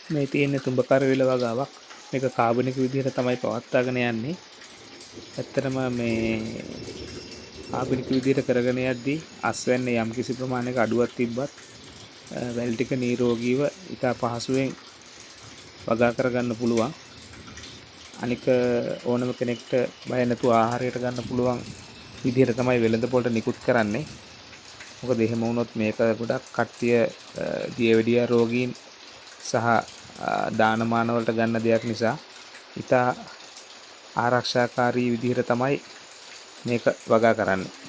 මේ තියෙන තුඹ කරවිල වගාවක්. මේක කාබනික විදිහට තමයි පවත්වාගෙන යන්නේ. ඇත්තටම මේ කාබනික විදිහට කරගෙන යද්දී අස්වැන්නේ යම් කිසි ප්‍රමාණයක අඩුවක් තිබ්බත් වැල් ටික නිරෝගීව ඉතා පහසුවෙන් වගා කරගන්න පුළුවන්. අනික ඕනම කෙනෙක්ට බය නැතුව ආහාරයට ගන්න පුළුවන් විදිහට තමයි වෙළඳ පොළට නිකුත් කරන්නේ. මොකද එහෙම වුණොත් මේක ගොඩක් කට්ටිය දියවැඩියා රෝගීන් සහ දානමාන වලට ගන්න දෙයක් නිසා ඉතා ආරක්ෂාකාරී විදිහට තමයි මේක වගා කරන්නේ.